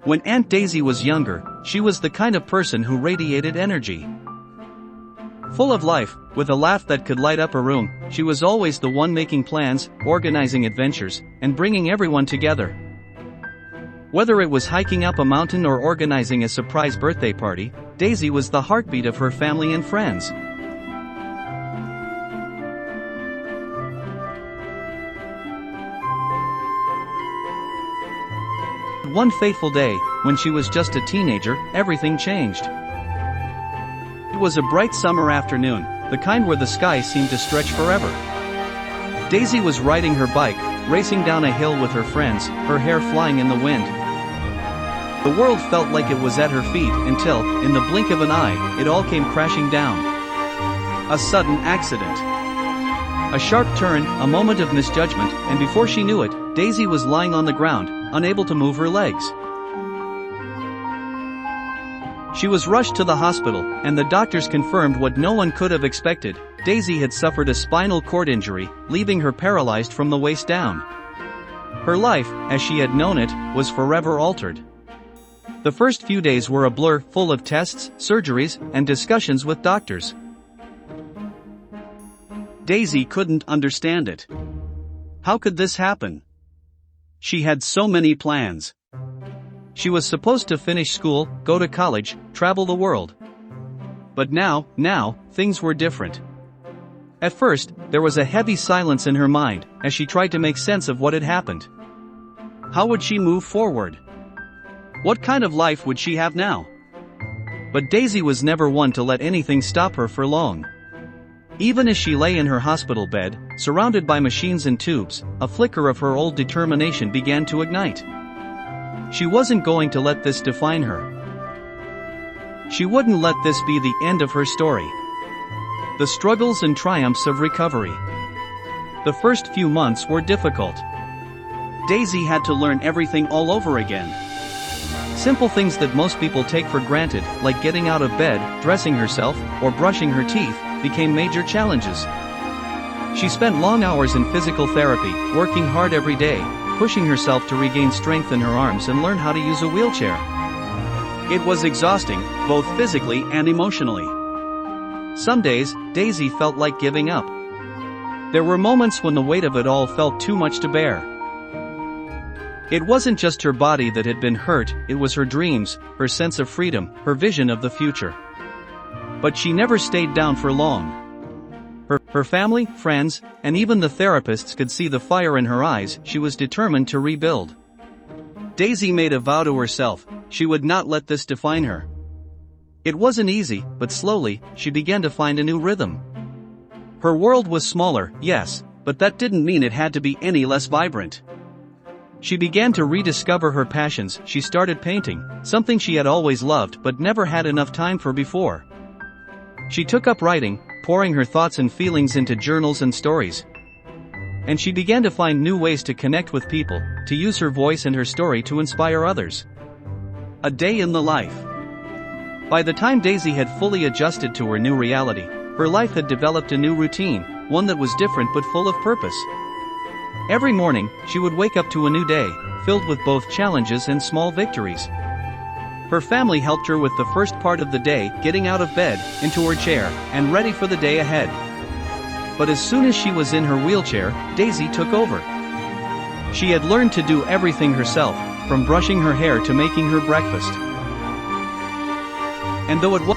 When Aunt Daisy was younger, she was the kind of person who radiated energy. Full of life, with a laugh that could light up a room, she was always the one making plans, organizing adventures, and bringing everyone together. Whether it was hiking up a mountain or organizing a surprise birthday party, Daisy was the heartbeat of her family and friends. One fateful day, when she was just a teenager, everything changed. It was a bright summer afternoon, the kind where the sky seemed to stretch forever. Daisy was riding her bike, racing down a hill with her friends, her hair flying in the wind. The world felt like it was at her feet until, in the blink of an eye, it all came crashing down. A sudden accident. A sharp turn, a moment of misjudgment, and before she knew it, Daisy was lying on the ground, unable to move her legs. She was rushed to the hospital, and the doctors confirmed what no one could have expected: Daisy had suffered a spinal cord injury, leaving her paralyzed from the waist down. Her life, as she had known it, was forever altered. The first few days were a blur, full of tests, surgeries, and discussions with doctors. Daisy couldn't understand it. How could this happen? She had so many plans. She was supposed to finish school, go to college, travel the world. But now, things were different. At first, there was a heavy silence in her mind, as she tried to make sense of what had happened. How would she move forward? What kind of life would she have now? But Daisy was never one to let anything stop her for long. Even as she lay in her hospital bed, surrounded by machines and tubes, a flicker of her old determination began to ignite. She wasn't going to let this define her. She wouldn't let this be the end of her story. The struggles and triumphs of recovery. The first few months were difficult. Daisy had to learn everything all over again. Simple things that most people take for granted, like getting out of bed, dressing herself, or brushing her teeth, became major challenges. She spent long hours in physical therapy, working hard every day, pushing herself to regain strength in her arms and learn how to use a wheelchair. It was exhausting, both physically and emotionally. Some days, Daisy felt like giving up. There were moments when the weight of it all felt too much to bear. It wasn't just her body that had been hurt, it was her dreams, her sense of freedom, her vision of the future. But she never stayed down for long. Her family, friends, and even the therapists could see the fire in her eyes. She was determined to rebuild. Daisy made a vow to herself: she would not let this define her. It wasn't easy, but slowly, she began to find a new rhythm. Her world was smaller, yes, but that didn't mean it had to be any less vibrant. She began to rediscover her passions. She started painting, something she had always loved but never had enough time for before. She took up writing, pouring her thoughts and feelings into journals and stories. And she began to find new ways to connect with people, to use her voice and her story to inspire others. A day in the life. By the time Daisy had fully adjusted to her new reality, her life had developed a new routine, one that was different but full of purpose. Every morning, she would wake up to a new day, filled with both challenges and small victories. Her family helped her with the first part of the day, getting out of bed, into her chair, and ready for the day ahead. But as soon as she was in her wheelchair, Daisy took over. She had learned to do everything herself, from brushing her hair to making her breakfast. And though it was